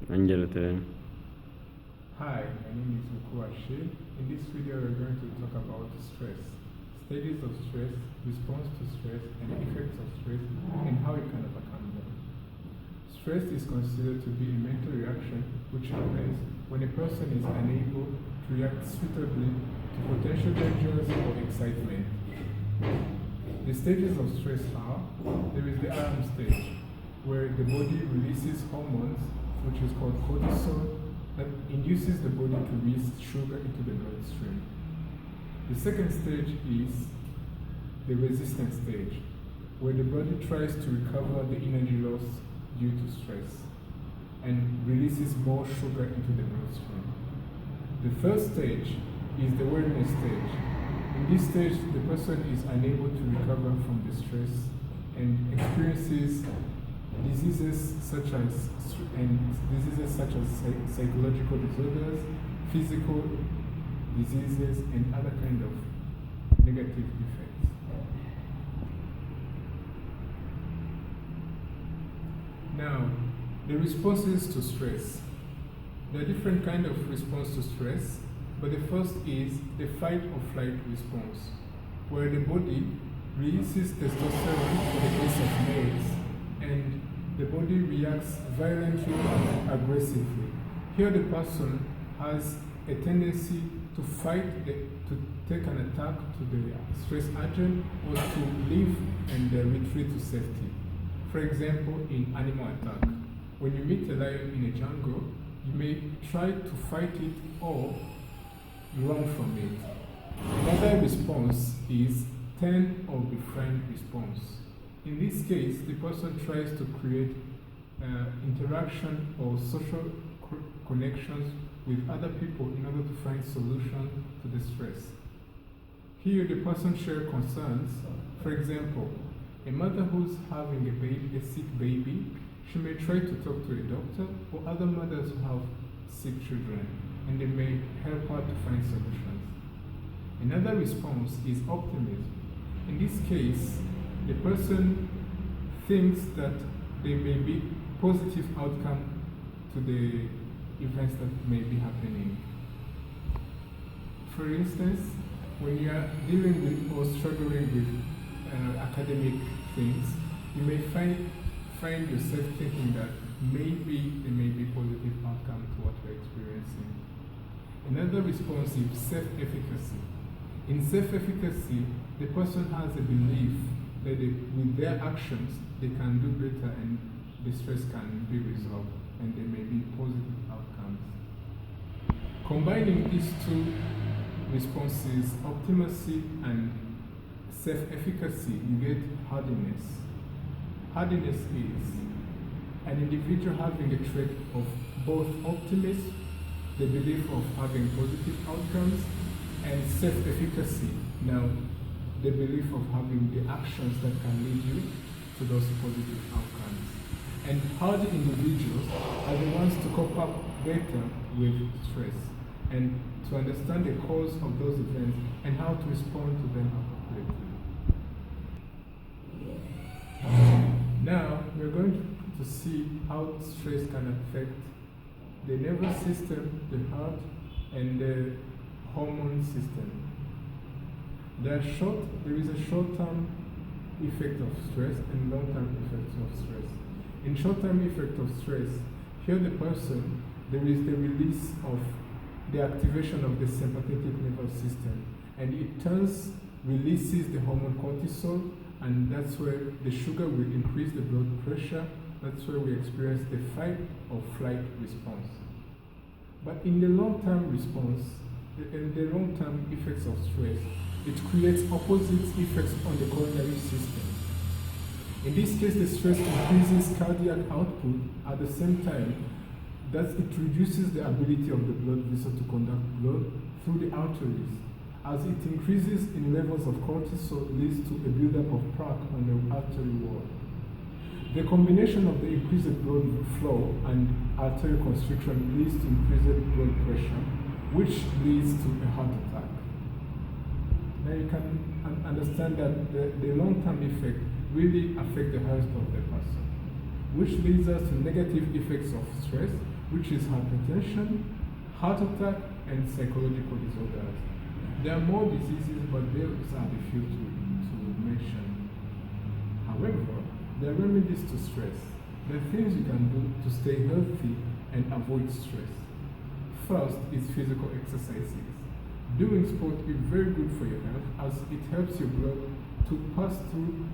Angelo today. Hi, my name is Achille. In this video, we're going to talk about stress, stages of stress, response to stress, and effects of stress, and how you can overcome them. Stress is considered to be a mental reaction which happens when a person is unable to react suitably to potential dangers or excitement. The stages of stress are: there is the alarm stage, where the body releases hormones, which is called cortisol, that induces the body to release sugar into the bloodstream. The second stage is the resistance stage, where the body tries to recover the energy loss due to stress and releases more sugar into the bloodstream. The third stage is the weariness stage. In this stage, the person is unable to recover from the stress and experiences diseases such as psychological disorders, physical diseases, and other kind of negative effects. Now, the responses to stress. There are different kinds of response to stress, but the first is the fight or flight response, where the body releases testosterone for the case of males, and the body reacts violently and aggressively. Here the person has a tendency to fight, to take an attack to the stress agent, or to leave and retreat to safety. For example, in animal attack, when you meet a lion in a jungle, you may try to fight it or run from it. Another response is turn or befriend response. In this case, the person tries to create interaction or social connections with other people in order to find solution to the stress. Here, the person shares concerns. For example, a mother who's having a sick baby, she may try to talk to a doctor, or other mothers who have sick children, and they may help her to find solutions. Another response is optimism. In this case, the person thinks that there may be positive outcome to the events that may be happening. For instance, when you are dealing with or struggling with academic things, you may find yourself thinking that maybe there may be positive outcome to what you're experiencing. Another response is self-efficacy. In self-efficacy, the person has a belief that with their actions, they can do better and the stress can be resolved and there may be positive outcomes. Combining these two responses, optimacy and self-efficacy, you get hardiness. Hardiness is an individual having a trait of both optimism, the belief of having positive outcomes, and self-efficacy. Now, the belief of having the actions that can lead you to those positive outcomes. And hardy individuals are the ones to cope up better with stress and to understand the cause of those events and how to respond to them appropriately. Now, we're going to see how stress can affect the nervous system, the heart, and the hormone system. There is a short-term effect of stress and long-term effects of stress. In short-term effect of stress, here the person, there is the release of the activation of the sympathetic nervous system, and it releases the hormone cortisol, and that's where the sugar will increase the blood pressure. That's where we experience the fight or flight response. But in the long-term response, in the long-term effects of stress, it creates opposite effects on the coronary system. In this case, the stress increases cardiac output at the same time that it reduces the ability of the blood vessel to conduct blood through the arteries. As it increases in levels of cortisol, leads to a buildup of plaque on the artery wall. The combination of the increased blood flow and arterial constriction leads to increased blood pressure, which leads to a heart attack. Now you can understand that the long-term effect really affects the health of the person. which leads us to negative effects of stress, which is hypertension, heart attack, and psychological disorders. There are more diseases, but those are the few to mention. However, there are remedies to stress. There are things you can do to stay healthy and avoid stress. First is physical exercises. Doing sport is very good for your health as it helps your blood to pass through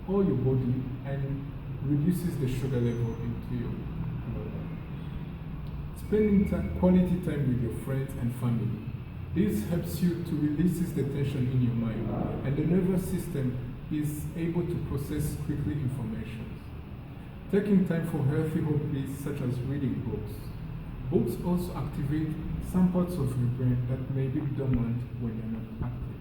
all your body and reduces the sugar level into your blood. Spending quality time with your friends and family. This helps you to release the tension in your mind, and the nervous system is able to process quickly information. Taking time for healthy hobbies such as reading books. Books also activate some parts of your brain that may be dormant when you're not active.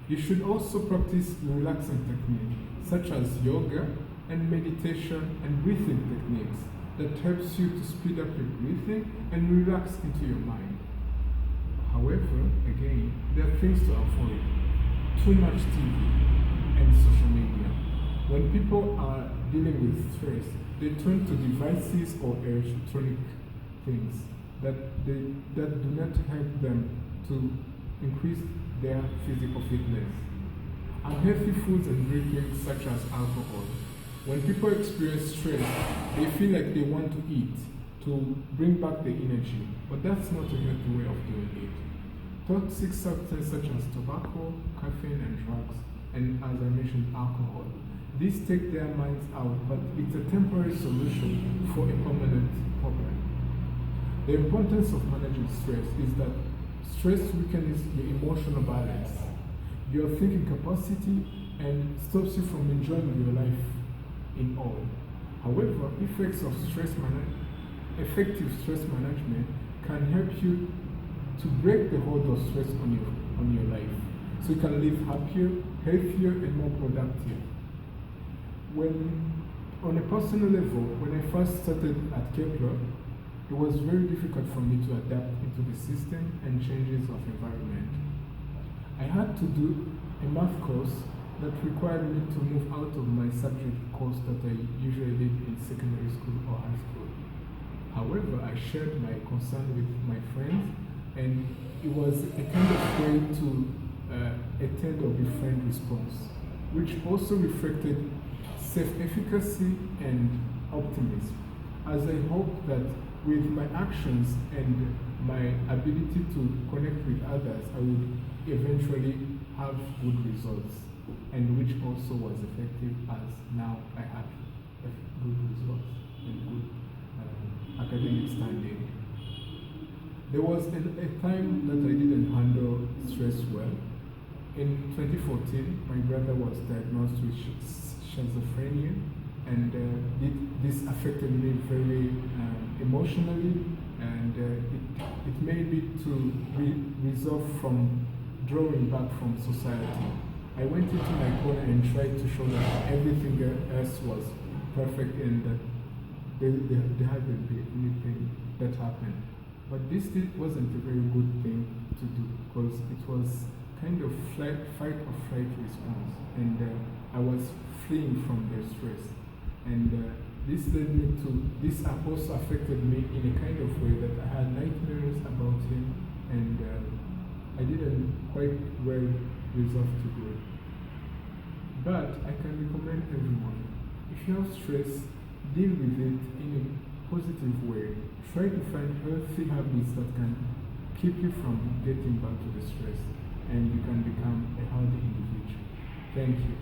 You should also practice relaxing techniques such as yoga and meditation and breathing techniques that helps you to speed up your breathing and relax into your mind. However, again, there are things to avoid. Too much TV and social media. When people are dealing with stress, they turn to devices or electronic things that do not help them to increase their physical fitness. Unhealthy foods and drinks such as alcohol. When people experience stress, they feel like they want to eat to bring back the energy, but that's not a healthy way of doing it. Toxic substances such as tobacco, caffeine, and drugs, and as I mentioned, alcohol. These take their minds out, but it's a temporary solution for a permanent problem. The importance of managing stress is that stress weakens your emotional balance, your thinking capacity, and stops you from enjoying your life in all. However, effective stress management can help you to break the hold of stress on your life, so you can live happier, healthier, and more productive. On a personal level, when I first started at Kepler, it was very difficult for me to adapt into the system and changes of environment. I had to do a math course that required me to move out of my subject course that I usually did in secondary school or high school. However, I shared my concern with my friends, and it was a kind of way to attend or befriend response, which also reflected self-efficacy and optimism, as I hope that with my actions and my ability to connect with others, I would eventually have good results, and which also was effective, as now I have good results and good academic standing. There was a time that I didn't handle stress well. In 2014, my brother was diagnosed with schizophrenia, and this affected me very emotionally, and it made me to resolve from drawing back from society. I went into my corner and tried to show that everything else was perfect and that there hadn't been anything that happened. But this wasn't a very good thing to do, because it was kind of fight or flight response, and I was fleeing from their stress. And this also affected me in a kind of way that I had nightmares about him, and I didn't quite well resolve to do it. But I can recommend everyone, if you have stress, deal with it in a positive way. Try to find healthy habits that can keep you from getting back to the stress, and you can become a healthy individual. Thank you.